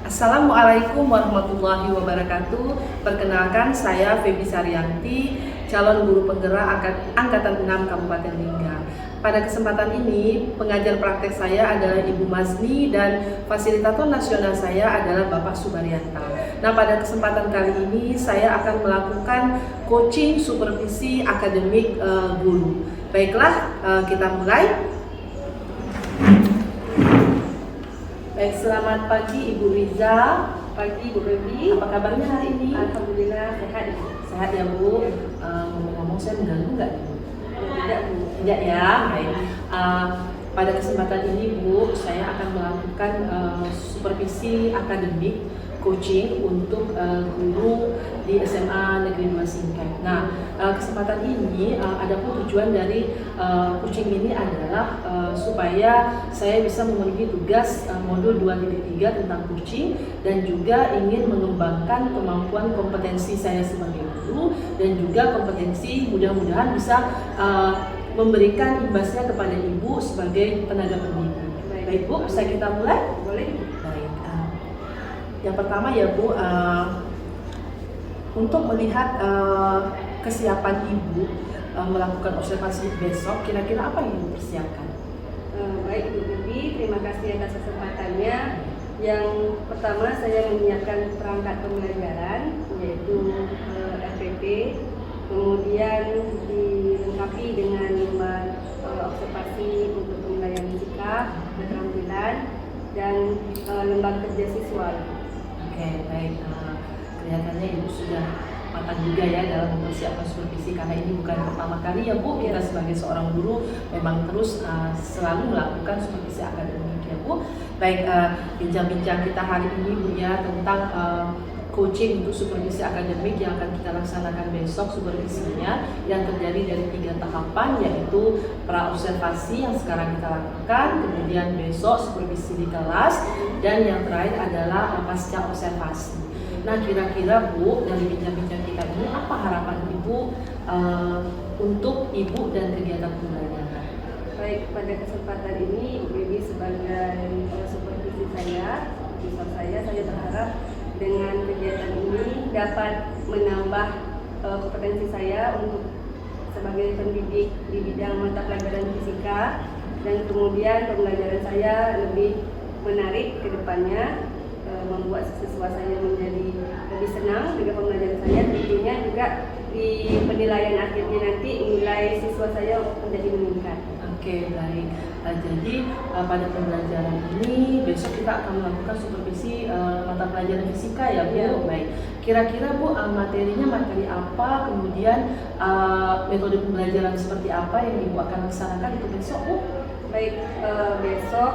Assalamualaikum warahmatullahi wabarakatuh. Perkenalkan, saya Febi Saryanti, calon guru penggerak Angkatan 6 Kabupaten Lingga. Pada kesempatan ini, pengajar praktek saya adalah Ibu Masni dan fasilitator nasional saya adalah Bapak Subarianta. Nah, pada kesempatan kali ini saya akan melakukan coaching supervisi akademik guru. Baiklah, kita mulai. Baik, selamat pagi Ibu Riza. Pagi Bu Febi. Apa kabarnya hari ini? Alhamdulillah sehat. Sehat ya Bu. Ngomong-ngomong, saya mengganggu nggak? Tidak Bu. Tidak ya. Baik. Pada kesempatan ini Bu, saya akan melakukan supervisi akademik coaching untuk guru di SMA Negeri 2 Singkai. Nah, kesempatan ini ada pun tujuan dari coaching ini adalah supaya saya bisa memenuhi tugas modul 2.3 tentang coaching dan juga ingin mengembangkan kemampuan kompetensi saya sebagai guru dan juga kompetensi mudah-mudahan bisa memberikan imbasnya kepada Ibu sebagai tenaga pendidik. Baik Bu, bisa kita mulai? Boleh. Baik. Yang pertama ya Bu, untuk melihat kesiapan Ibu melakukan observasi besok, kira-kira apa yang Ibu persiapkan? Baik Bu Febi, terima kasih atas kesempatannya. Yang pertama saya menyiapkan perangkat pembelajaran yaitu RPP, kemudian dilengkapi dengan lembar observasi untuk penilaian sikap, keterampilan, dan lembar kerja siswa. Oke, baik. Kelihatannya Ibu sudah matang juga ya dalam mempersiapkan supervisi karena ini bukan pertama kali ya Bu, kita sebagai seorang guru memang terus selalu melakukan supervisi akademik ya Bu. Baik, bincang-bincang kita hari ini Bu ya tentang coaching untuk supervisi akademik yang akan kita laksanakan besok supervisinya yang terjadi dari 3 tahapan, yaitu pra-observasi yang sekarang kita lakukan, kemudian besok supervisi di kelas, dan yang terakhir adalah pasca observasi. Nah, kira-kira Bu, dari bincang-bincang kita ini apa harapan Ibu untuk Ibu dan kegiatan pembelajaran? Baik, pada kesempatan ini Bu Febi sebagai supervisi saya berharap dengan kegiatan ini dapat menambah kompetensi saya untuk sebagai pendidik di bidang mata pelajaran fisika, dan kemudian pembelajaran saya lebih menarik ke depannya, membuat siswa saya menjadi lebih senang dengan pembelajaran saya. Tentunya juga di penilaian akhirnya nanti nilai siswa saya menjadi meningkat. Oke, baik. Jadi pada pembelajaran ini besok kita akan melakukan supervisi mata pelajaran fisika ya Bu. Ya. Baik. Kira-kira Bu, materinya materi apa, kemudian metode pembelajaran seperti apa yang Ibu akan laksanakan itu besok Bu? Baik, besok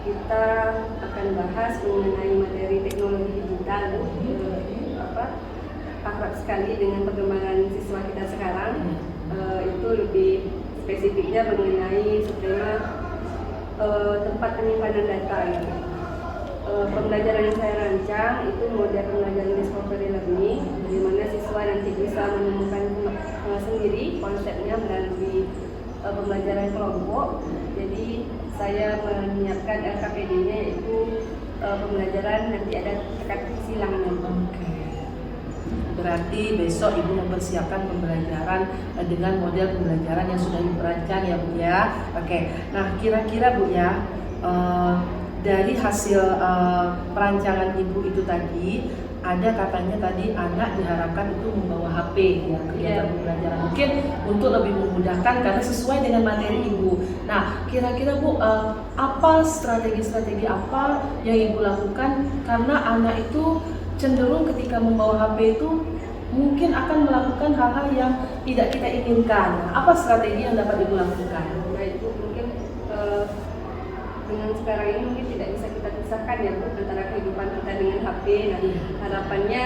kita akan bahas mengenai materi teknologi digital Bu. Akrab sekali dengan perkembangan siswa kita sekarang. Itu lebih spesifiknya mengenai skema tempat penyimpanan data gitu. Pembelajaran yang saya rancang itu model pembelajaran discovery learning, di mana siswa nanti bisa menemukan sendiri konsepnya melalui pembelajaran kelompok. Jadi saya menyiapkan LKPD-nya yaitu pembelajaran nanti ada teka-teki silangnya. Oke. Berarti besok Ibu mempersiapkan pembelajaran dengan model pembelajaran yang sudah Ibu rancang ya Bu ya. Oke. Nah, kira-kira Bu ya, dari hasil perancangan Ibu itu tadi, ada katanya tadi anak diharapkan itu membawa HP ya kegiatan pembelajaran, mungkin untuk lebih memudahkan karena sesuai dengan materi Ibu. Nah, kira-kira Bu, apa strategi-strategi apa yang Ibu lakukan karena anak itu cenderung ketika membawa HP itu mungkin akan melakukan hal-hal yang tidak kita inginkan. Nah, apa strategi yang dapat Ibu lakukan? Baik Bu, mungkin dengan sekarang ini mungkin tidak bisa kita pisahkan ya Bu antara kehidupan kita dengan HP. Nah, harapannya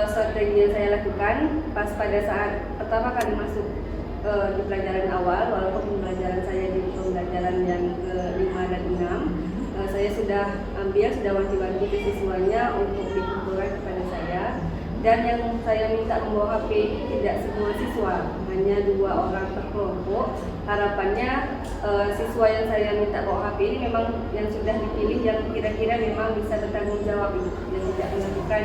strategi yang saya lakukan pas pada saat pertama kali masuk di pelajaran awal, walaupun pembelajaran saya di pembelajaran yang ke-5 dan 6, saya sudah wanti-wanti ke siswanya untuk dikumpulkan kepada saya, Dan yang saya minta membawa HP ini tidak semua siswa, hanya 2 orang per kelompok. Harapannya siswa yang saya minta bawa HP ini memang yang sudah dipilih yang kira-kira memang bisa bertanggung jawab, yang tidak melakukan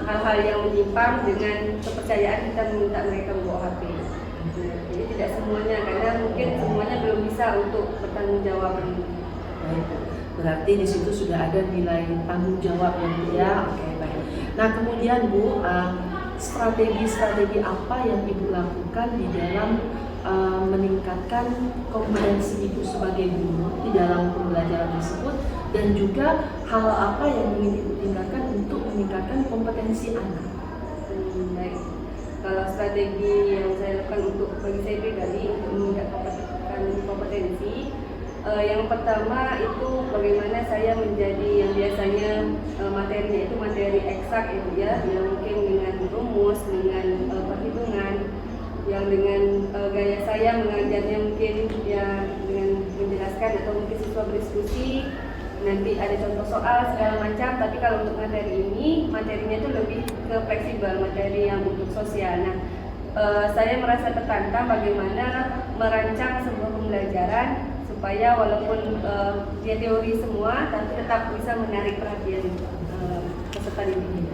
hal-hal yang menyimpang dengan kepercayaan kita meminta mereka membawa HP. Jadi tidak semuanya, karena mungkin semuanya belum bisa untuk bertanggung jawab. Baik, berarti di situ sudah ada nilai tanggung jawab yang dia. Oke, baik. Nah kemudian Bu, strategi-strategi apa yang Ibu lakukan di dalam meningkatkan kompetensi Ibu sebagai guru di dalam pembelajaran tersebut, dan juga hal apa yang ingin Ibu tingkatkan untuk meningkatkan kompetensi anak? Baik, kalau strategi yang saya lakukan untuk bagi saya pribadi untuk meningkatkan kompetensi, yang pertama itu bagaimana saya menjadi yang biasanya materinya itu materi eksak ya, yang mungkin dengan rumus, dengan perhitungan, yang dengan gaya saya mengajarnya mungkin ya dengan menjelaskan atau mungkin siswa berdiskusi, nanti ada contoh soal segala macam. Tapi kalau untuk materi ini, materinya itu lebih ke fleksibel, materi yang untuk sosial. Nah, saya merasa tertantang bagaimana merancang sebuah pembelajaran supaya walaupun dia teori semua, tapi tetap bisa menarik perhatian peserta didik.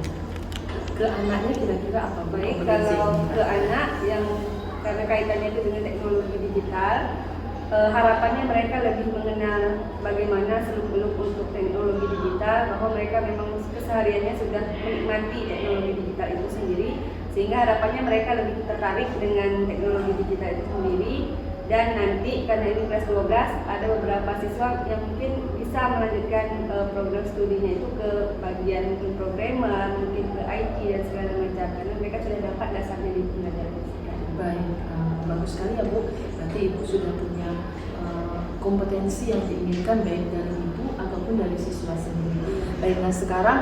Ke anaknya kira-kira apa? Baik, kalau ke anak yang karena kaitannya itu dengan teknologi digital, harapannya mereka lebih mengenal bagaimana seluk-beluk untuk teknologi digital, bahwa mereka memang kesehariannya sudah menikmati teknologi digital itu sendiri, sehingga harapannya mereka lebih tertarik dengan teknologi digital itu sendiri. Dan nanti karena ini kelas 12, ada beberapa siswa yang mungkin bisa melanjutkan program studinya itu ke bagian mungkin programmer, mungkin ke IT dan segala macam, karena mereka sudah dapat dasarnya di pembelajaran fisika. Baik, bagus sekali ya Bu. Berarti Ibu sudah punya kompetensi yang diinginkan baik dari Ibu ataupun dari siswa sendiri. Baik, nah sekarang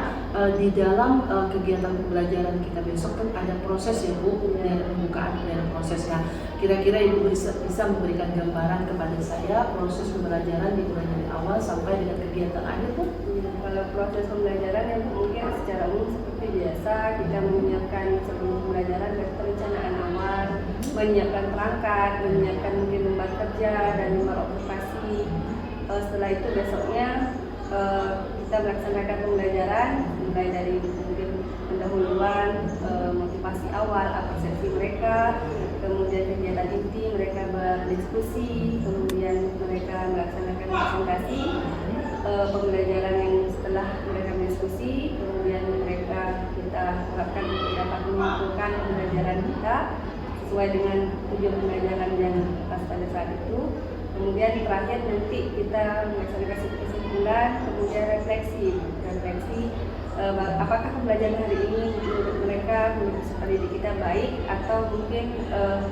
di dalam kegiatan pembelajaran kita besok kan ada proses ya Bu, dari pembukaan dan prosesnya. Kira-kira Ibu bisa memberikan gambaran kepada saya proses pembelajaran dimulai dari awal sampai dengan kegiatan akhir Bu? Kalau proses pembelajaran yang mungkin secara umum seperti biasa, kita menyiapkan sebelum pembelajaran perencanaan awal, menyiapkan perangkat, menyiapkan mungkin lembar kerja dan lembar observasi. Setelah itu besoknya kita melaksanakan pembelajaran mulai dari mungkin pendahuluan, motivasi awal, persepsi mereka, kemudian kegiatan inti mereka berdiskusi, kemudian mereka melaksanakan presentasi, pembelajaran yang setelah mereka berdiskusi, kemudian kita harapkan dapat mengumpulkan pembelajaran kita sesuai dengan tujuan pembelajaran yang pas pada saat itu. Kemudian terakhir nanti kita melaksanakan kesimpulan, kemudian refleksi apakah pembelajaran hari ini menurut mereka, menurut peserta didik kita baik atau mungkin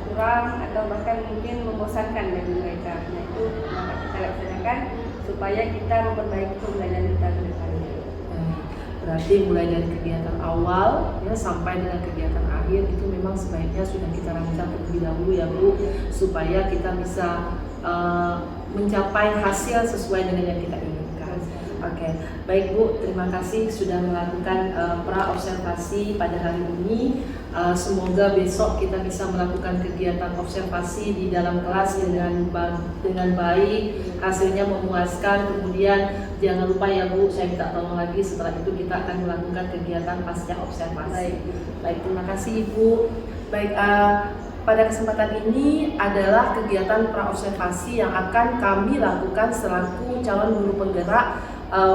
kurang atau bahkan mungkin membosankan bagi mereka. Nah itu dapat kita laksanakan supaya kita memperbaiki pembelajaran kita ke depannya. Berarti mulai dari kegiatan awal ya sampai dengan kegiatan akhir itu memang sebaiknya sudah kita rancang terlebih dahulu ya Bu, supaya kita bisa mencapai hasil sesuai dengan yang kita inginkan. Oke, baik Bu, terima kasih sudah melakukan pra-observasi pada hari ini. Semoga besok kita bisa melakukan kegiatan observasi di dalam kelas dengan baik, hasilnya memuaskan. Kemudian jangan lupa ya Bu, saya minta tolong lagi setelah itu kita akan melakukan kegiatan pasca observasi. Baik, terima kasih Ibu. Baik, pada kesempatan ini adalah kegiatan pra-observasi yang akan kami lakukan selaku calon guru penggerak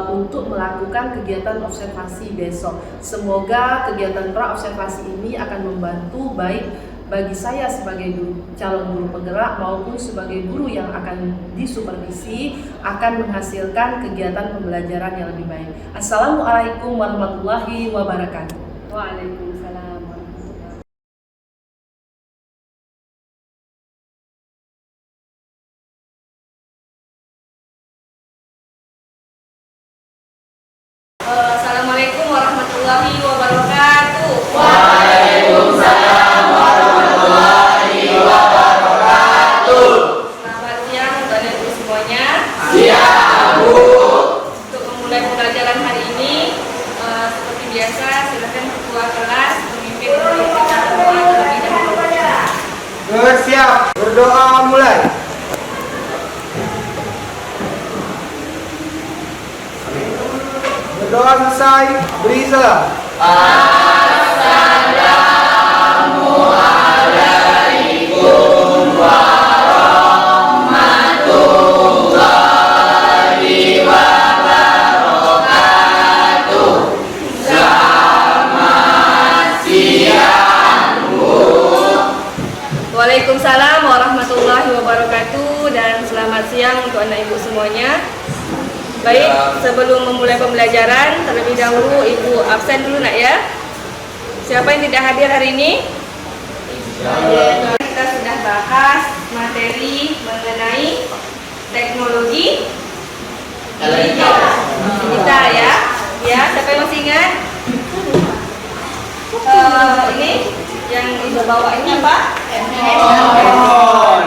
untuk melakukan kegiatan observasi besok. Semoga kegiatan pra-observasi ini akan membantu baik bagi saya sebagai calon guru penggerak maupun sebagai guru yang akan disupervisi akan menghasilkan kegiatan pembelajaran yang lebih baik. Assalamualaikum warahmatullahi wabarakatuh. Waalaikumsalam. Assalamualaikum warahmatullahi wabarakatuh. Waalaikumsalam warahmatullahi wabarakatuh. Selamat siang Bapak Ibu semuanya. Siang Bu. Untuk memulai pembelajaran hari ini, seperti biasa silakan ketua kelas Berdoa mulai. Berdoa selesai, beri salam. Assalamualaikum warahmatullahi wabarakatuh. Selamat siang, Bu. Waalaikumsalam warahmatullahi wabarakatuh dan selamat siang untuk anak ibu semuanya. Baik, sebelum memulai pembelajaran, terlebih dahulu ibu absen dulu nak ya. Siapa yang tidak hadir hari ini? Kita sudah bahas materi mengenai teknologi digital ya. Ya, siapa yang masih ingat? Ini yang ibu bawa ini apa? Handphone.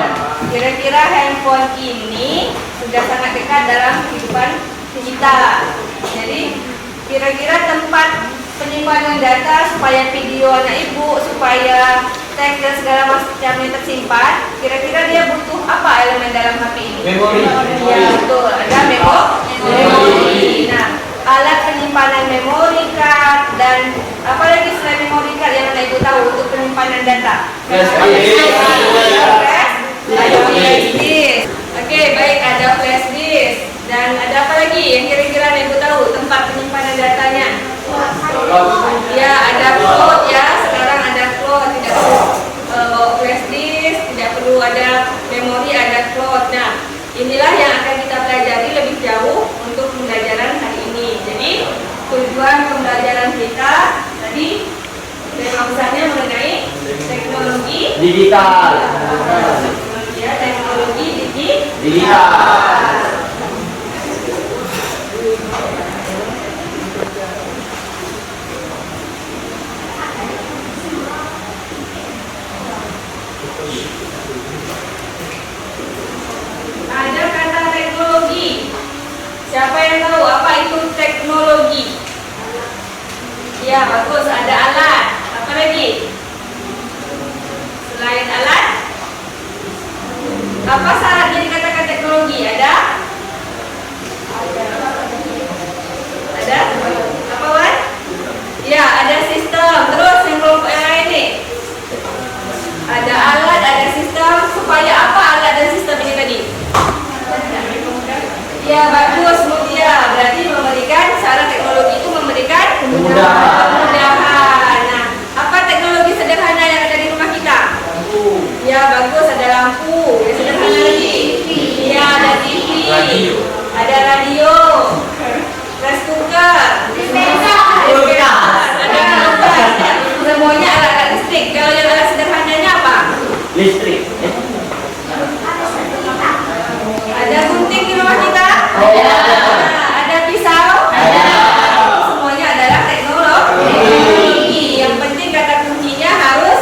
Kira-kira handphone ini sudah sangat dekat dalam kehidupan kita. Jadi kira-kira tempat penyimpanan data supaya video anak ibu, supaya teks dan segala macamnya tersimpan, kira-kira dia butuh apa elemen dalam HP ini? Memori. Ya betul, ada memori. Nah, alat penyimpanan memori card dan apa lagi selain memori card yang anak ibu tahu untuk penyimpanan data? Flash disk. Ada flash disk. Oke, baik, ada flash disk. Dan ada apa lagi yang kira-kira anak ibu tahu tempat penyimpanan datanya? Ya, ada cloud ya. Sekarang ada cloud, tidak perlu bawa flash disk, tidak perlu ada memori, ada cloud. Nah, inilah yang akan kita pelajari lebih jauh untuk pembelajaran hari ini. Jadi, tujuan pembelajaran kita tadi tema besarnya mengenai teknologi Digital. ya, teknologi Digital. Ada kata teknologi. Siapa yang tahu apa itu teknologi? Ya, bagus. Ada alat. Apa lagi? Selain alat, apa syaratnya dikatakan teknologi? Ada? Ada? Apa, Wan? Ya, ada sistem. Terus yang kelompok yang lain nih. Ada alat, ada sistem. Supaya apa alat dan sistem ini tadi? Ya, bagus, Mutia. Berarti memberikan, syarat teknologi itu memberikan kemudahan. Nah, apa teknologi sederhana yang ada di rumah kita? Ya, bagus, ada lampu. Yang sederhana lagi. Ya, ada TV. Ada radio. Rice cooker. Ada kulkas. Semuanya alat-alat listrik. Kalau yang alat sederhananya apa? Listrik. Ada gunting di rumah kita? Ada pisau? Semuanya adalah teknologi. Yang penting kata kuncinya harus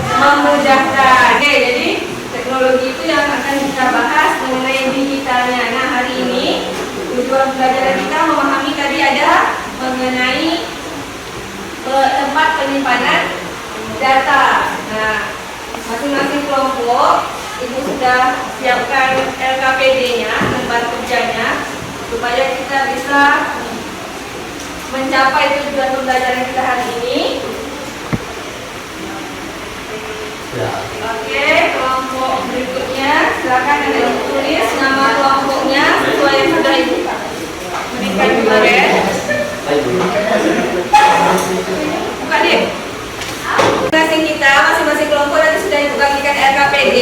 memudahkan. Oke, jadi teknologi itu yang akan kita bahas mengenai digitalnya. Nah, hari ini tujuan pelajaran kita memahami tadi ada mengenai tempat penyimpanan data. Nah, masing-masing kelompok ibu sudah siapkan LKPD-nya, lembar kerjanya, supaya kita bisa mencapai tujuan pembelajaran kita hari ini. Oke, kelompok berikutnya silakan Anda tulis nama kelompoknya sesuai yang sudah ibu berikan kemarin. Buka deh. Masing-masing kelompok nanti sudah ibu bagikan LKPD.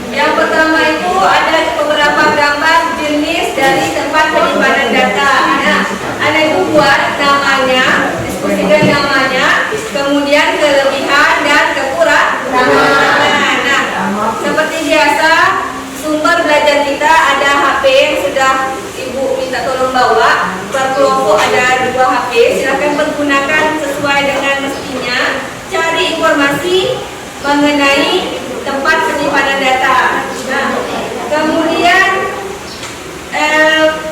Yang pertama itu ada beberapa gambar jenis dari tempat penyimpanan data. Nah, Anda ibu buat namanya, diskusikan namanya, kemudian kelebihan dan kekurangan. Nah, seperti biasa sumber belajar kita ada HP yang sudah ibu minta tolong bawa. Per kelompok ada 2 HP. Silakan pergunakan sesuai dengan mestinya. Cari informasi mengenai tempat penyimpanan data. Nah, kemudian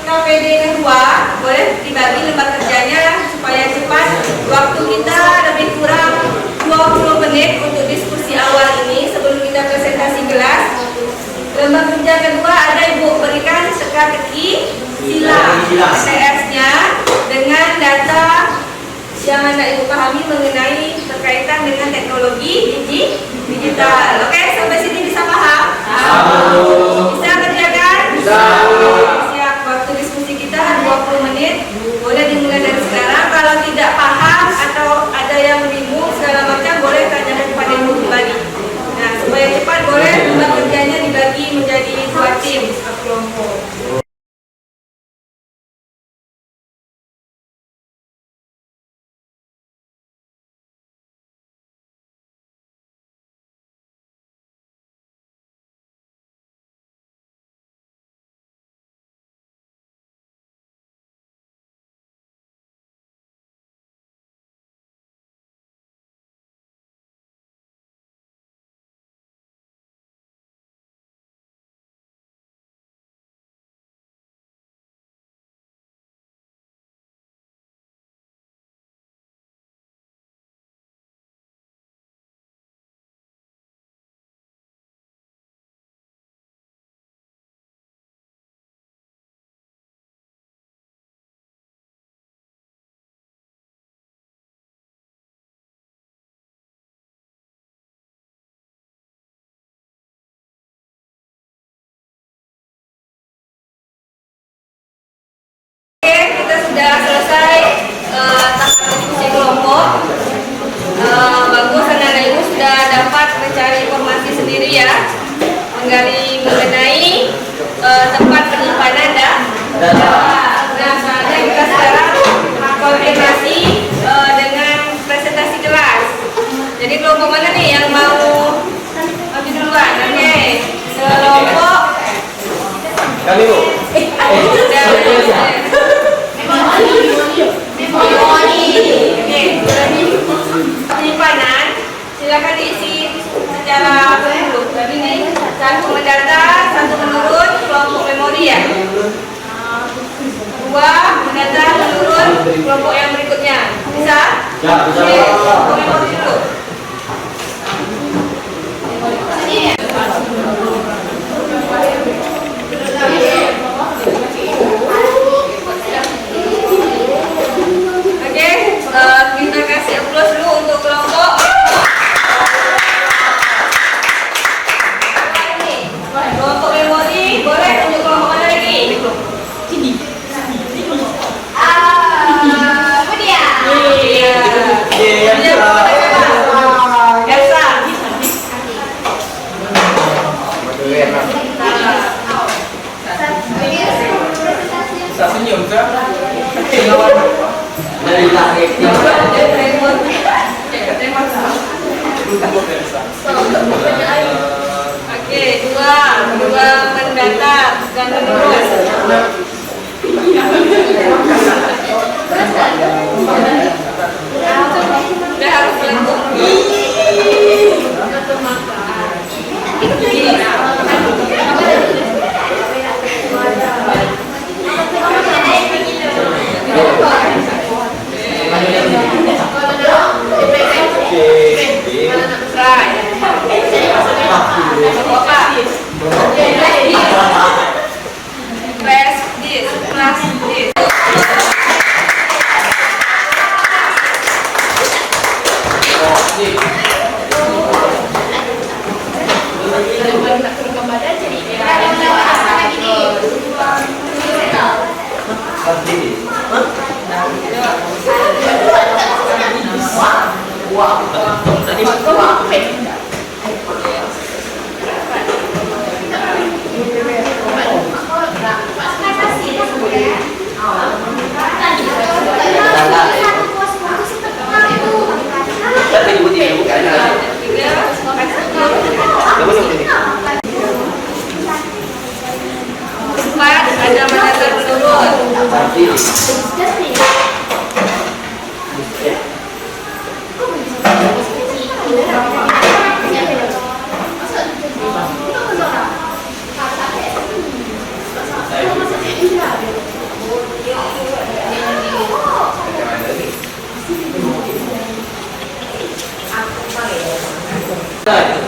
KPD kedua boleh dibagi lembar kerjanya supaya cepat. Waktu kita lebih kurang 20 menit untuk diskusi awal ini sebelum kita presentasi kelas. jenjang kedua ada Ibu berikan teka-teki silang TS-nya dengan data yang Anda Ibu pahami mengenai berkaitan dengan teknologi digital. Oke, sampai sini bisa paham? Bisa kerjakan? Bisa. Siap, waktu diskusi kita 20 menit. Boleh dimulai dari sekarang. Kalau tidak paham atau ada yang bingung segala macam, boleh tanyakan kepada Ibu kembali. Nah, supaya cepat boleh tugas kerjanya dibagi menjadi 2 tim atau kelompok. Sudah selesai tahap diskusi kelompok. Bagus, anak-anak Ibu sudah dapat mencari informasi sendiri ya, menggali mengenai tempat penyimpanan data. Nah, saatnya kita sekarang konfirmasi dengan presentasi kelas. Jadi kelompok mana nih yang mau maju duluan? Oke, kelompok Kami Bu. Penyimpanan silakan diisi secara menurut. Ini satu mendata, satu menurut kelompok memori ya. Dua mendata menurut kelompok yang berikutnya. Bisa? Ya, bisa. Oke, kelompok memori dulu. Kita kasih applause dulu untuk kelompok. Kelompok memori, boleh tunjuk kelompok mana lagi? Ini. Apa dia? Iya. Dia kelompok siapa? Elsa. Bisa senyum kan? Dari tarik. Oke, dua mendata dan menurut. Udah harus melengkung. Ada mendata menurut. Baik.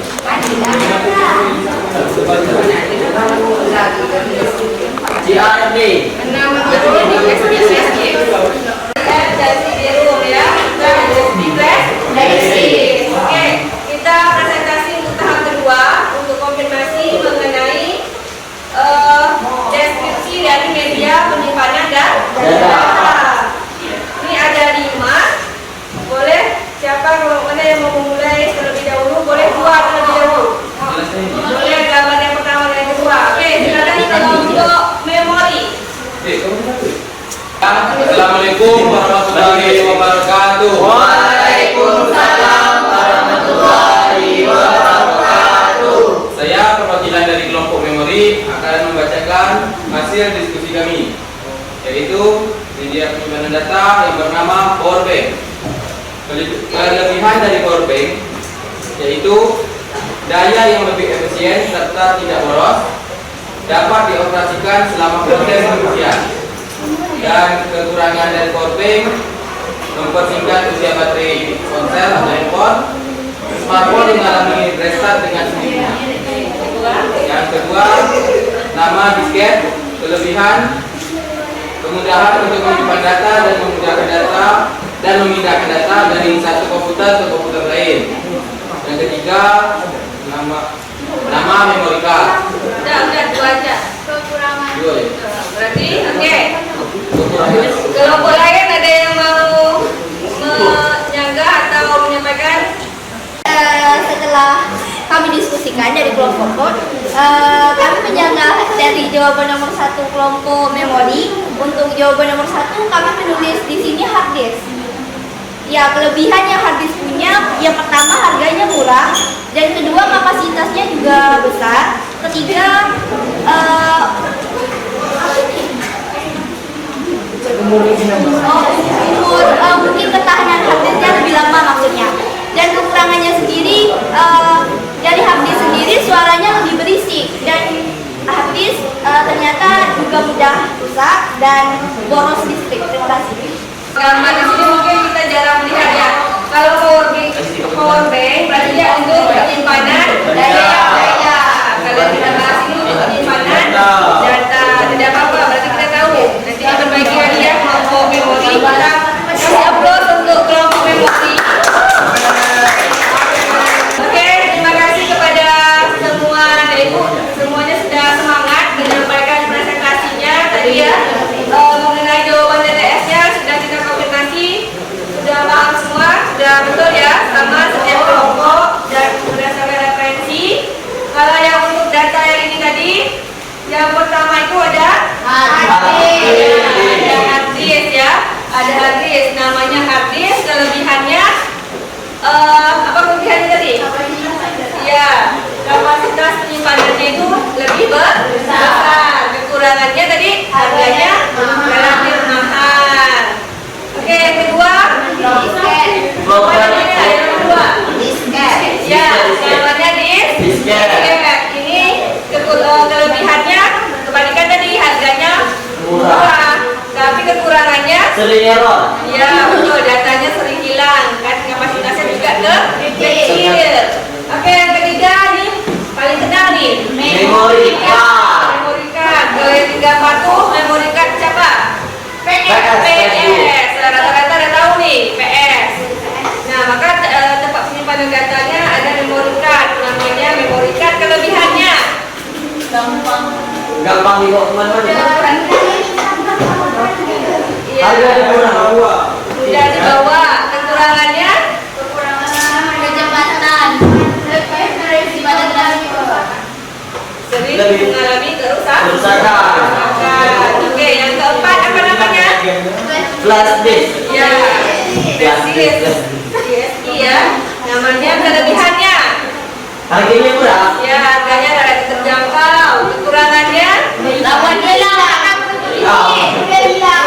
Assalamualaikum warahmatullahi wabarakatuh. Waalaikumsalam warahmatullahi wabarakatuh. Saya perwakilan dari kelompok memori akan membacakan hasil diskusi kami, yaitu media penyimpanan data yang bernama Power Bank. Kelebihan dari Power Bank yaitu daya yang lebih efisien serta tidak boros, dapat dioperasikan selama proses pengujian. Dan kekurangan dari Power Bank mempersingkat usia baterai ponsel atau handphone. Smartphone mengalami restart dengan sendirinya. Yang kedua, nama disket. Kelebihan, kemudahan untuk menyimpan data dan memindahkan data dari satu komputer ke komputer lain. Yang ketiga, nama memory card. Udah dua aja. Kekurangan. Dua ya. Berarti oke. Kekurangan. Kelompok lain ada yang mau menyanggah atau menyampaikan? Setelah kami diskusikan dari kelompok, kami menyanggah dari jawaban nomor 1 kelompok memori. Untuk jawaban nomor 1 kami menulis di sini hard disk. Ya, kelebihan yang hard disk punya, yang pertama harganya murah, dan kedua kapasitasnya juga besar. Ketiga, mungkin ketahanan hard disknya lebih lama maksudnya. Dan kekurangannya sendiri, dari hard disk sendiri suaranya lebih berisik, dan hard disk ternyata juga mudah rusak dan boros listrik. Terima kasih. Gambar di sini mungkin kita jarang melihat ya. Kalau power bank berarti dia untuk penyimpanan daya. Kalau kita bahas ini untuk penyimpanan data. Tidak apa-apa, berarti kita tahu. Nanti kita berbagi lagi ya kelompok memori. Kita kasih upload untuk kelompok memori. Oke, terima kasih kepada semua dari Ibu. Semuanya sudah semangat menyampaikan presentasinya tadi ya. Mengenai jawaban TTS-nya sudah kita konfirmasi, sudah paham semua, sudah betul ya, sama setiap kelompok dan berdasarkan referensi. Kalau yang untuk data yang ini tadi, yang pertama itu ada hard disk ya, ada hard disk, namanya hard disk. Kelebihannya apa kelebihannya tadi? Ya, kapasitas penyimpanannya itu lebih besar. Kekurangannya tadi harganya relatif mahal. Oke, yang kedua, apa namanya? Yang kedua, ya, namanya disket. Ini kelebihannya kebalikan tadi, harganya murah, tapi kekurangannya Sering error. ya betul, datanya sering hilang kan, kapasitasnya juga kecil. Oke, yang ketiga nih paling kenal nih, Memory card. Memory card. Kalau yang gambar tuh memory card siapa? PS. Rata-rata udah tahu nih PS. Nah, maka tempat penyimpanan datanya ada memory card, namanya memory card. Kelebihannya Gampang dibawa kemana-mana. iya, Harganya murah. mudah dibawa. Kekurangannya Kecepatan. sering mengalami Kerusakan. Oke, yang keempat apa namanya? Flash disk. Ya, DSI ya. Namanya kelebihannya. Harganya murah. Ya, harganya relatif terjangkau. Kekurangannya Lawannya hilang.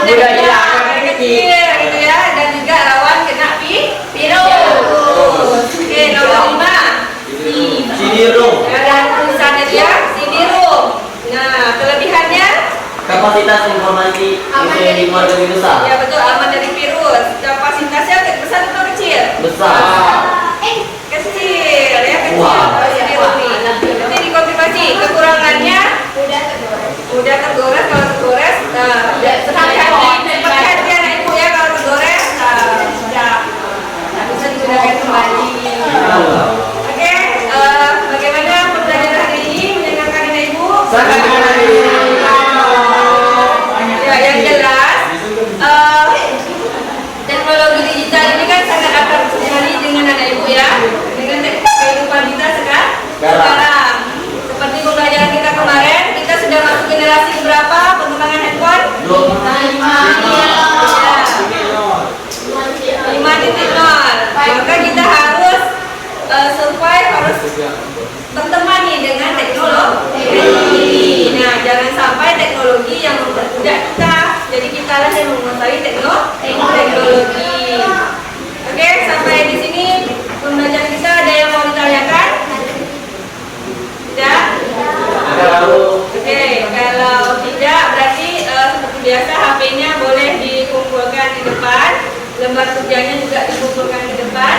Mudah hilang. kecil gitu ya, dan juga rawan kena virus. Oke, nomor 5. CD-ROM. Dan tulisannya dia CD-ROM. Nah, kelebihannya Kapasitas informasi yang dimuat dari besar. ya betul, aman dari virus. Kapasitasnya besar atau kecil? Besar. Kecil ya, kecil. Wah. CD-ROM ini. Nanti dikonfirmasi. Kekurangannya udah tergores. Kalau tergores, seperti hati anak ibu ya, kalau tergores sudah tak bisa digunakan kembali. Oke, bagaimana pembelajaran hari ini menyenangkan anak ibu? Sangat menarik. Ya, yang jelas teknologi digital ini kan sangat akrab sekali dengan anak ibu ya, dengan kehidupan kita sekarang. Seperti pembelajaran kita kemarin, kita sudah masuk generasi berapa perkembangan handphone? 25. Ya, berteman nih dengan teknologi. Nah, jangan sampai teknologi yang memperbudak kita. Jadi kita lah yang menguasai teknologi. Oke, sampai di sini pembelajaran kita. Ada yang mau ditanyakan? Tidak? Oke, kalau tidak berarti seperti biasa HP-nya boleh dikumpulkan di depan, lembar kerjanya juga dikumpulkan di depan.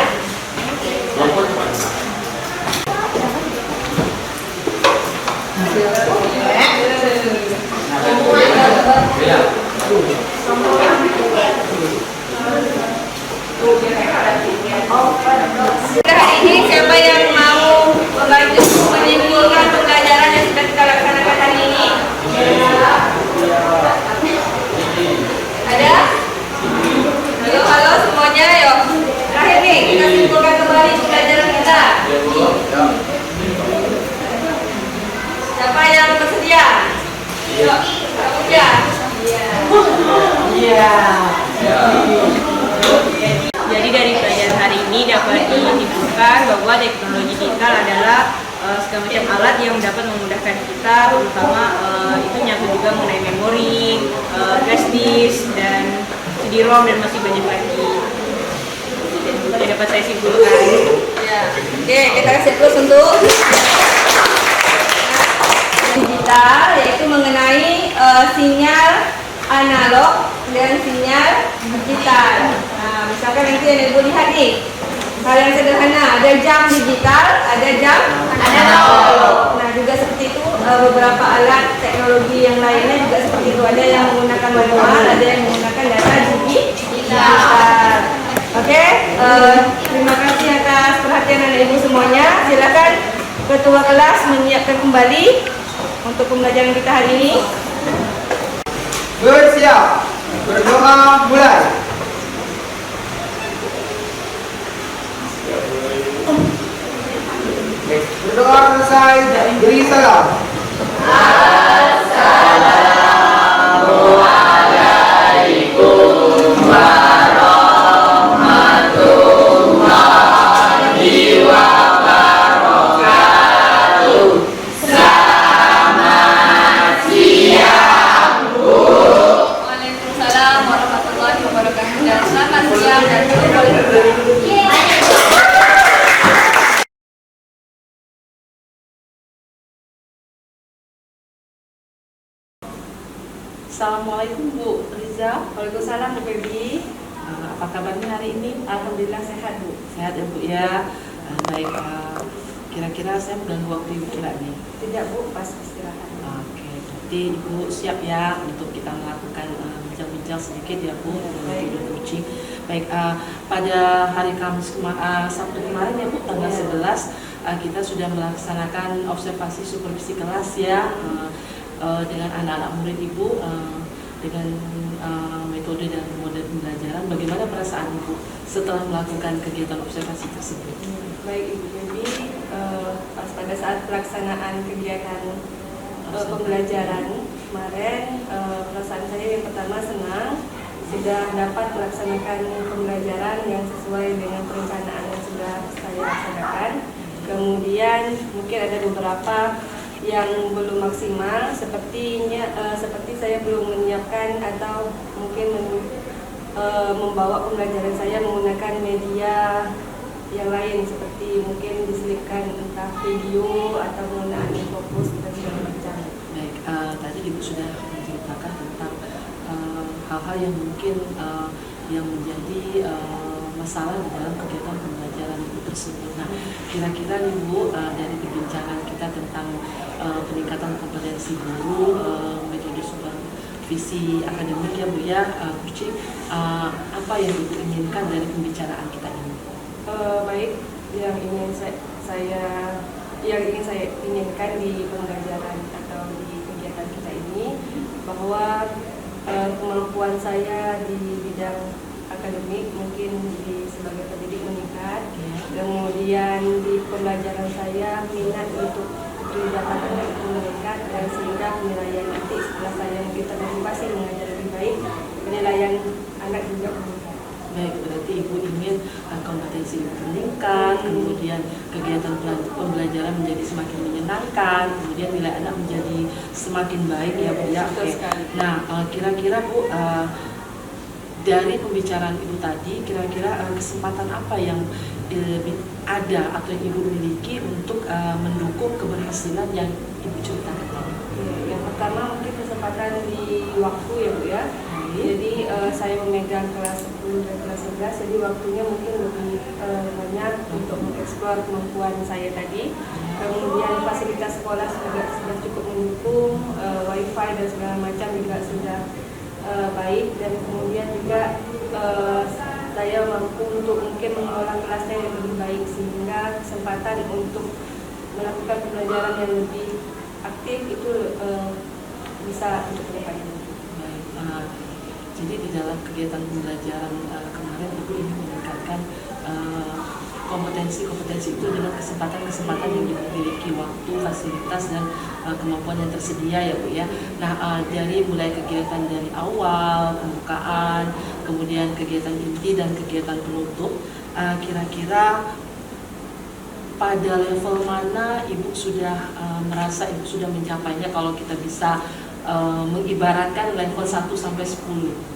Hari ini siapa yang mau membantu menyimpulkan pembelajaran yang sudah kita laksanakan hari ini? Ada? Halo semuanya, yuk. Terakhir nih, kita simpulkan kembali pembelajaran kita. Siapa yang bersedia? Yuk, kamu ya. Iya. Jadi dari pelajaran hari ini dapat disimpulkan bahwa teknologi digital adalah semacam alat yang dapat memudahkan kita, terutama itu nyangkut juga mengenai memori, flash disk, dan CD-ROM dan masih banyak lagi. Jadi dapat saya simpulkan. Ya. Oke, kita kasih plus untuk digital, yaitu mengenai sinyal analog dan sinyal digital. Nah, misalkan nanti yang ibu lihat nih, hal yang sederhana, ada jam digital, ada jam analog. Nah, juga seperti itu beberapa alat teknologi yang lainnya juga seperti itu. Ada yang menggunakan manual, ada yang menggunakan data digital. Oke, terima kasih atas perhatian anak ibu semuanya. Silakan ketua kelas menyiapkan kembali untuk pembelajaran kita hari ini. Bersiap, berdoa mulai. Berdoa selesai, beri salam. Waalaikumsalam warahmatullahi wabarakatuh dan selamat siang dan Assalamualaikum Bu Riza. Waalaikumsalam Bu Febi. Apa kabarnya hari ini? Alhamdulillah sehat Bu. Sehat ya Bu ya. Baik. Kira-kira saya mengganggu waktu Ibu kira nih. Tidak Bu, pas istirahat. Oke, berarti Ibu siap ya untuk kita melakukan bincang-bincang sedikit ya Bu, untuk coaching. Baik, pada hari Kamis Sabtu kemarin ya Bu, tanggal 11 kita sudah melaksanakan observasi supervisi kelas ya dengan anak-anak murid Ibu dengan metode dan model pembelajaran. Bagaimana perasaan Ibu setelah melakukan kegiatan observasi tersebut? Baik Ibu Febi, pas pada saat pelaksanaan kegiatan pembelajaran kemarin, perasaan saya yang pertama senang sudah dapat melaksanakan pembelajaran yang sesuai dengan perencanaan yang sudah saya laksanakan. Kemudian mungkin ada beberapa yang belum maksimal, seperti saya belum menyiapkan atau mungkin membawa pembelajaran saya menggunakan media yang lain, seperti mungkin diselipkan entah video atau penggunaan infocus dan segala macam. Baik, tadi Ibu sudah menceritakan tentang hal-hal yang mungkin yang menjadi masalah di dalam kegiatan pembelajaran Ibu tersebut. Nah, kira-kira Ibu dari perbincangan kita tentang peningkatan kompetensi guru, metode supervisi akademik ya Bu ya, coaching, apa yang Ibu inginkan dari pembicaraan kita ini? Baik, yang ingin saya inginkan di pembelajaran atau di kegiatan kita ini, bahwa kemampuan saya di bidang akademik mungkin sebagai pendidik meningkat, kemudian di pembelajaran saya minat untuk kegiatan anak itu meningkat, dan sehingga penilaian nanti setelah saya mungkin termotivasi mengajar lebih baik, penilaian anak juga meningkat. Baik, berarti Ibu ingin kompetensi Ibu meningkat, kemudian kegiatan pembelajaran menjadi semakin menyenangkan, kemudian nilai anak menjadi semakin baik ya Bu ya. Betul Oke. sekali. Nah, kira-kira Bu, dari pembicaraan Ibu tadi, kira-kira kesempatan apa yang ada atau yang Ibu miliki untuk mendukung keberhasilan yang Ibu ceritakan tadi? Yang pertama mungkin kesempatan di waktu ya Bu ya. Jadi saya memegang kelas 10 dan kelas 11, jadi waktunya mungkin lebih banyak untuk mengeksplor kemampuan saya tadi. Kemudian fasilitas sekolah sudah cukup mendukung, wifi dan segala macam juga sudah baik, dan kemudian juga saya mampu untuk mungkin mengelola kelasnya yang lebih baik, sehingga kesempatan untuk melakukan pembelajaran yang lebih aktif itu bisa untuk kedepannya. Baik, jadi di dalam kegiatan pembelajaran kemarin Ibu ingin meningkatkan kompetensi itu dengan kesempatan-kesempatan yang dimiliki, waktu, fasilitas, dan kemampuan yang tersedia ya Bu ya. Nah, dari mulai kegiatan dari awal, pembukaan, kemudian kegiatan inti dan kegiatan penutup, kira-kira pada level mana Ibu sudah merasa Ibu sudah mencapainya, kalau kita bisa mengibaratkan level 1 sampai 10?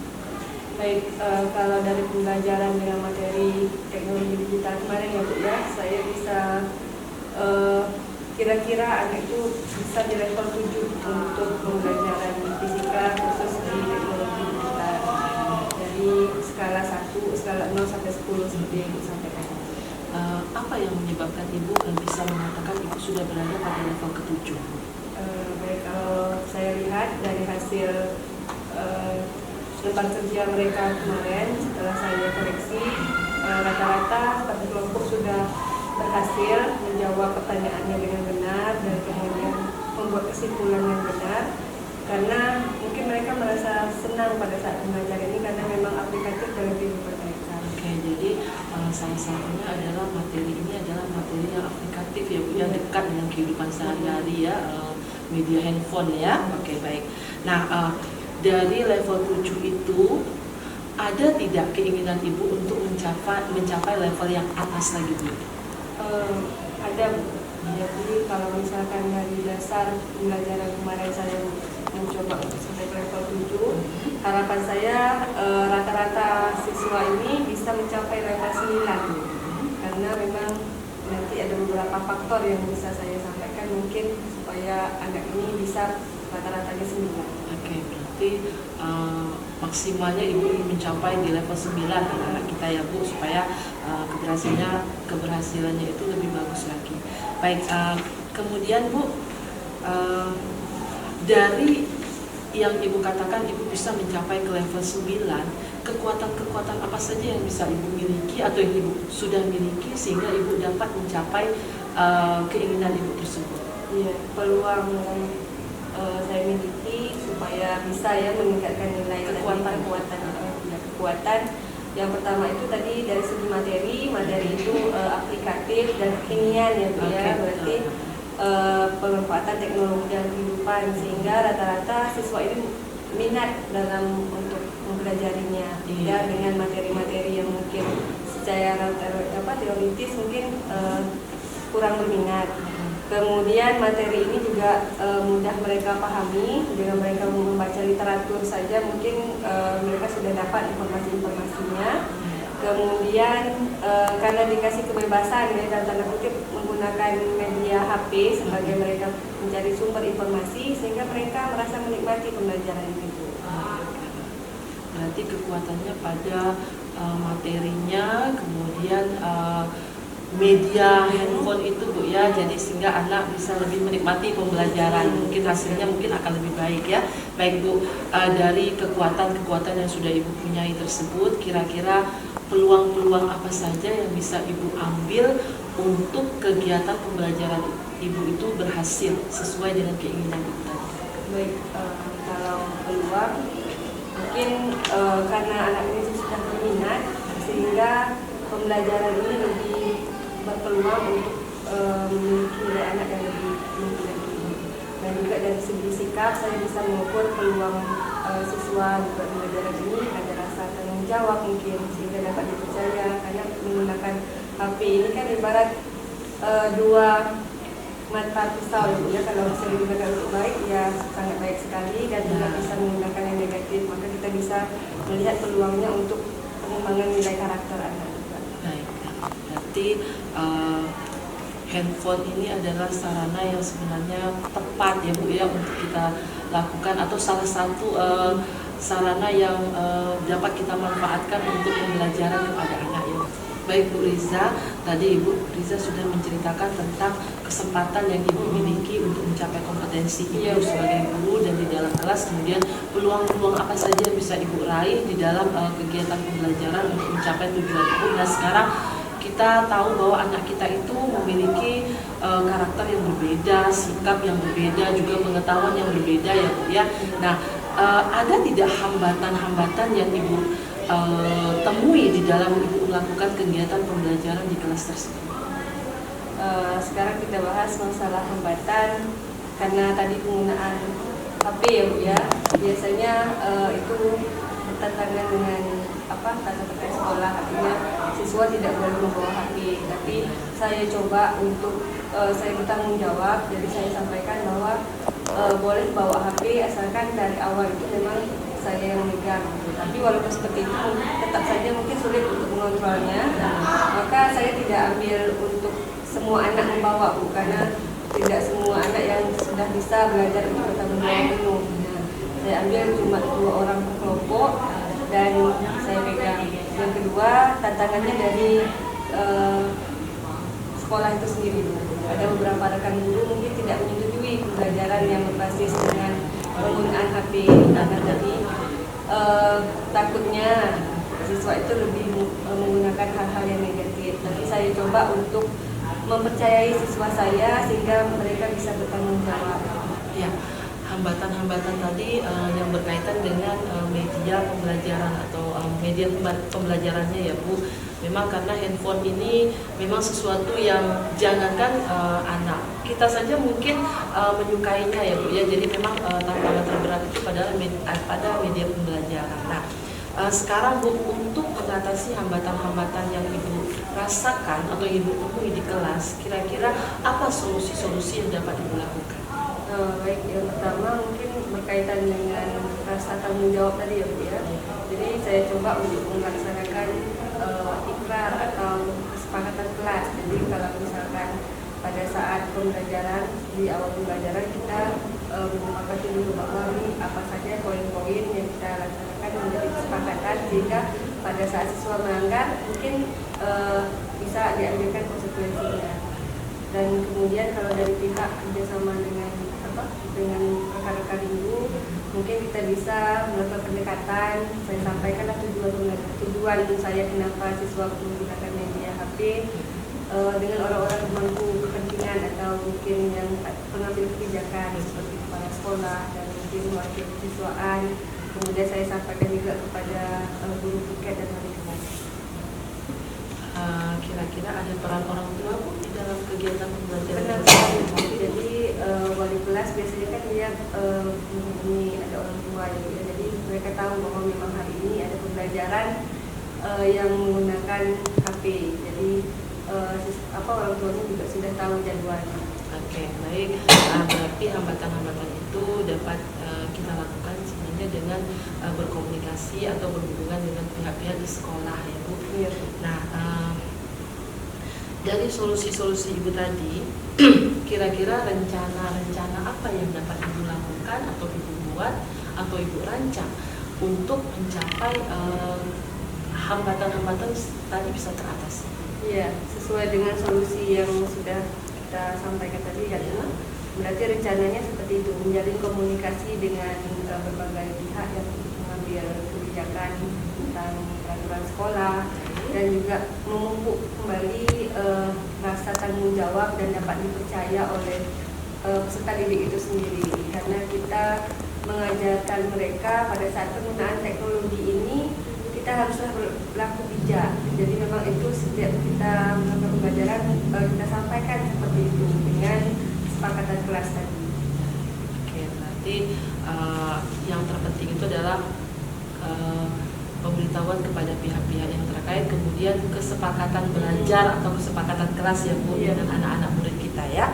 Baik, kalau dari pembelajaran dengan materi teknologi digital kemarin ya Bu ya, saya bisa kira-kira anak itu bisa di level 7 untuk pembelajaran fisika khusus di teknologi digital. Dari skala 1, skala 0 sampai 10 seperti yang Ibu sampaikan. Apa yang menyebabkan Ibu bisa mengatakan Ibu sudah berada pada level ke-7? Baik, kalau saya lihat dari hasil lembar kerja mereka kemarin, setelah saya koreksi, rata-rata satu kelompok sudah berhasil menjawab pertanyaannya dengan benar dan kemudian membuat kesimpulan yang benar, karena mungkin mereka merasa senang pada saat belajar ini karena memang aplikatif dalam kehidupan mereka. Oke, jadi salah satunya adalah materi ini adalah materi yang aplikatif ya Bu, yang dekat dengan kehidupan sehari-hari ya, media handphone ya. Oke, baik. Nah, dari level 7 itu ada tidak keinginan Ibu untuk mencapai level yang atas lagi Bu? Ada. Jadi kalau misalkan dari dasar pembelajaran kemarin saya mencoba untuk sampai ke level 7, harapan saya rata-rata siswa ini bisa mencapai level 9, karena memang nanti ada beberapa faktor yang bisa saya sampaikan mungkin supaya anak ini bisa rata-ratanya 9. Oke, berarti maksimalnya Ibu ingin mencapai di level 9 anak-anak kita ya Bu, supaya keberhasilannya itu lebih bagus lagi. Baik, kemudian Bu, dari yang Ibu katakan Ibu bisa mencapai ke level 9, kekuatan-kekuatan apa saja yang bisa Ibu miliki atau yang Ibu sudah miliki sehingga Ibu dapat mencapai keinginan Ibu tersebut? Iya, peluang yang saya miliki supaya bisa ya meningkatkan nilai kekuatan. Yang pertama itu tadi dari segi materi itu aplikatif dan kekinian ya Bu ya, berarti pemanfaatan teknologi dalam kehidupan, sehingga rata-rata siswa ini minat dalam untuk mempelajarinya, ya, dengan materi-materi yang mungkin secara teoritis mungkin kurang berminat. Kemudian materi ini juga mudah mereka pahami, dengan mereka membaca literatur saja mungkin mereka sudah dapat informasi-informasinya. Kemudian karena dikasih kebebasan ya, dalam tanda kutip menggunakan media HP sebagai mereka mencari sumber informasi, sehingga mereka merasa menikmati pembelajaran itu. Berarti kekuatannya pada materinya, kemudian media handphone itu Bu ya, jadi sehingga anak bisa lebih menikmati pembelajaran, mungkin hasilnya mungkin akan lebih baik ya. Baik Bu, dari kekuatan-kekuatan yang sudah Ibu punyai tersebut, kira-kira peluang-peluang apa saja yang bisa Ibu ambil untuk kegiatan pembelajaran Ibu itu berhasil sesuai dengan keinginan Ibu tadi? Baik, kalau peluang mungkin karena anak ini sudah berminat, sehingga pembelajaran ini lebih berpeluang untuk memiliki nilai anak yang lebih tinggi lagi. Dan juga dari segi sikap saya bisa mengukur peluang siswa di pembelajaran ini ada rasa tanggung jawab mungkin, sehingga dapat dipercaya, karena menggunakan HP ini kan ibarat dua mata pisau ya, kalau bisa digunakan untuk baik ya sangat baik sekali, dan juga bisa menggunakan yang negatif, maka kita bisa melihat peluangnya untuk pengembangan nilai karakter anak. Baik, berarti handphone ini adalah sarana yang sebenarnya tepat ya Bu ya untuk kita lakukan, atau salah satu sarana yang dapat kita manfaatkan untuk pembelajaran kepada anak ya. Baik Bu Riza, tadi Ibu Riza sudah menceritakan tentang kesempatan yang Ibu miliki untuk mencapai kompetensi Ibu sebagai guru dan di dalam kelas, kemudian peluang-peluang apa saja yang bisa Ibu raih di dalam kegiatan pembelajaran untuk mencapai tujuan Ibu. Nah sekarang kita tahu bahwa anak kita itu memiliki karakter yang berbeda, sikap yang berbeda, juga pengetahuan yang berbeda ya Bu ya. Nah ada tidak hambatan-hambatan yang Ibu temui di dalam Ibu melakukan kegiatan pembelajaran di kelas tersebut? Sekarang kita bahas masalah hambatan, karena tadi penggunaan HP ya Bu ya, biasanya itu bertentangan dengan tata tertib sekolah, artinya siswa tidak boleh membawa HP. Tapi saya coba untuk saya bertanggung jawab, jadi saya sampaikan bahwa boleh bawa HP asalkan dari awal itu memang saya yang megang. Tapi walaupun seperti itu tetap saja mungkin sulit untuk mengontrolnya, maka saya tidak ambil untuk semua anak membawa Bu, karena tidak semua anak yang sudah bisa belajar untuk bertanggung jawab penuh. Nah, saya ambil cuma 2 orang per kelompok dan saya pegang. Yang kedua, tantangannya dari sekolah itu sendiri Bu. Ada beberapa rekan guru mungkin tidak menyetujui pembelajaran yang berbasis dengan penggunaan HP, karena tadi takutnya siswa itu lebih menggunakan hal-hal yang negatif. Tapi saya coba untuk mempercayai siswa saya sehingga mereka bisa bertanggung jawab. Ya, hambatan-hambatan tadi yang berkaitan dengan media pembelajaran atau media pembelajarannya ya Bu. Memang karena handphone ini memang sesuatu yang jangankan anak, kita saja mungkin menyukainya ya Bu ya. Jadi memang tantangan terberat itu pada media pembelajaran. Nah, sekarang Bu, untuk mengatasi hambatan-hambatan yang Ibu rasakan atau Ibu temui di kelas, kira-kira apa solusi-solusi yang dapat Ibu lakukan? Baik, yang pertama mungkin berkaitan dengan rasa tanggung jawab tadi ya Bu ya. Jadi saya coba untuk melaksanakan ikrar atau kesepakatan kelas. Jadi kalau misalkan pada saat pembelajaran, di awal pembelajaran kita menyepakati dulu bahwa ini apa saja poin-poin yang kita laksanakan menjadi kesepakatan, sehingga pada saat siswa melanggar mungkin bisa diambilkan konsekuensinya. Dan kemudian kalau dari pihak kerjasama dengan rekan-rekan guru, mungkin kita bisa melakukan pendekatan. Saya sampaikanlah tujuan saya kenapa siswa menggunakan media HP dengan orang-orang pemangku kepentingan atau mungkin yang pengambil kebijakan seperti kepala sekolah dan mungkin wakil siswaan. Kemudian saya sampaikan juga kepada guru piket dan wali kelas. Kira-kira ada peran orang tua Bu di dalam kegiatan pembelajaran? Jadi wali kelas biasanya kan dia menghubungi ada orang tua ya. Jadi mereka tahu bahwa memang hari ini ada pembelajaran yang menggunakan HP. Jadi orang tuanya juga sudah tahu jadwalnya. Oke, baik. Berarti hambatan-hambatan itu dapat kita lakukan sebenarnya dengan berkomunikasi atau berhubungan dengan pihak-pihak di sekolah ya Bu. Iya. Nah, dari solusi-solusi Ibu tadi, kira-kira rencana apa yang dapat Ibu lakukan atau Ibu buat atau Ibu rancang untuk mencapai hambatan-hambatan tadi bisa teratasi? Iya, sesuai dengan solusi yang sudah kita sampaikan tadi ya, berarti rencananya seperti itu, menjalin komunikasi dengan berbagai pihak yang mengambil kebijakan tentang peraturan sekolah, dan juga memupuk kembali rasa tanggung jawab dan dapat dipercaya oleh peserta didik itu sendiri, karena kita mengajarkan mereka pada saat penggunaan teknologi ini kita haruslah berlaku bijak. Jadi memang itu setiap kita melakukan pembelajaran kita sampaikan seperti itu dengan kesepakatan kelas tadi. Oke, berarti yang terpenting itu adalah pemberitahuan kepada pihak-pihak yang terkait, kemudian kesepakatan belajar atau kesepakatan kelas ya Bu dengan anak-anak murid kita ya.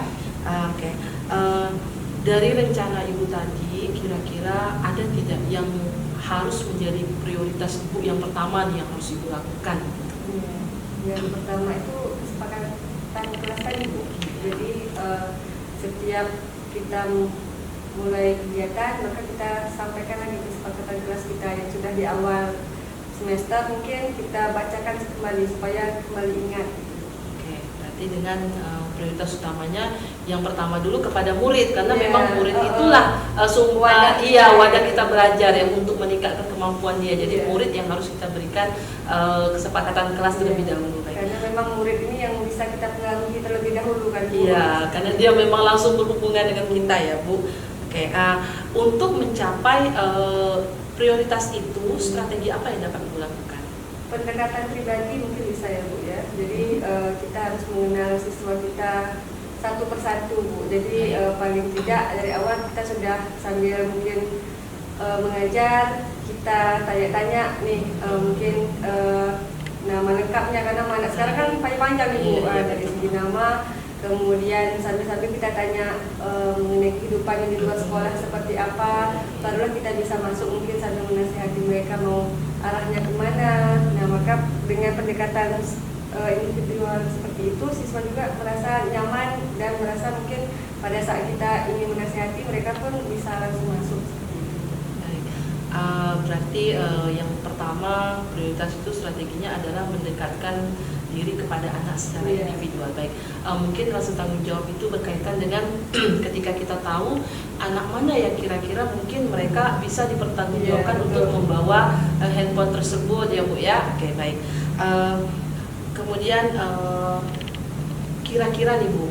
Oke. Dari rencana Ibu tadi, kira-kira ada tidak yang harus menjadi prioritas Ibu yang pertama nih yang harus Ibu lakukan? Yang pertama itu kesepakatan kelas tadi Bu. Jadi setiap kita mulai kegiatan maka kita sampaikan lagi kesepakatan kelas kita yang sudah di awal semester, mungkin kita bacakan kembali supaya kembali ingat. Oke, berarti dengan prioritas utamanya yang pertama dulu kepada murid, karena memang murid itulah wadah kita belajar ya untuk meningkatkan kemampuan dia. Jadi murid yang harus kita berikan kesepakatan kelas terlebih dahulu. Karena memang murid ini yang bisa kita pengaruhi terlebih dahulu kan Bu. Iya, karena dia memang langsung berhubungan dengan kita ya Bu. Oke, untuk mencapai prioritas itu, strategi apa yang dapat Ibu lakukan? Pendekatan pribadi mungkin bisa ya Bu ya. Jadi kita harus mengenal siswa kita satu persatu Bu. Jadi paling tidak dari awal kita sudah sambil mungkin mengajar, kita tanya-tanya nih mungkin nama lengkapnya, karena anak sekarang kan panjang Ibu, dari segi nama. Kemudian sambil-sambil kita tanya mengenai kehidupan di luar sekolah seperti apa, barulah kita bisa masuk mungkin sambil menasihati mereka mau arahnya kemana. Nah maka dengan pendekatan individual seperti itu, siswa juga merasa nyaman dan merasa mungkin pada saat kita ingin menasihati mereka pun bisa langsung masuk. Berarti yang pertama prioritas itu strateginya adalah mendekatkan diri kepada anak secara individual. Baik, mungkin rasa tanggung jawab itu berkaitan dengan ketika kita tahu anak mana yang kira-kira mungkin mereka bisa dipertanggungjawabkan untuk membawa handphone tersebut ya Bu ya. Oke, baik. Kemudian kira-kira nih Bu,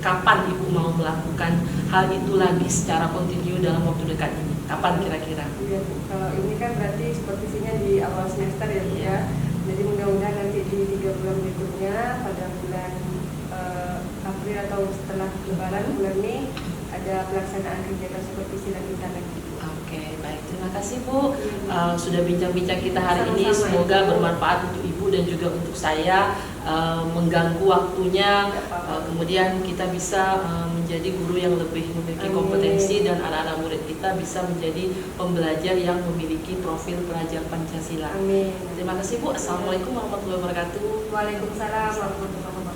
kapan Ibu mau melakukan hal itu lagi secara kontinu dalam waktu dekat ini? Kapan kira-kira? Iya Bu, kalau ini kan berarti supervisinya di awal semester ya Bu ya. Jadi mudah-mudahan nanti di 3 bulan berikutnya pada bulan April atau setelah Lebaran bulan Mei ada pelaksanaan kegiatan supervisi lanjutan lagi. Oke, baik, terima kasih Bu sudah bincang-bincang kita hari ini. Semoga bermanfaat untuk Ibu dan juga untuk saya, mengganggu waktunya, kemudian kita bisa menjadi guru yang lebih memiliki kompetensi dan anak-anak murid kita bisa menjadi pembelajar yang memiliki profil pelajar Pancasila. Amin. Terima kasih Bu. Assalamualaikum warahmatullahi wabarakatuh. Waalaikumsalam warahmatullahi wabarakatuh.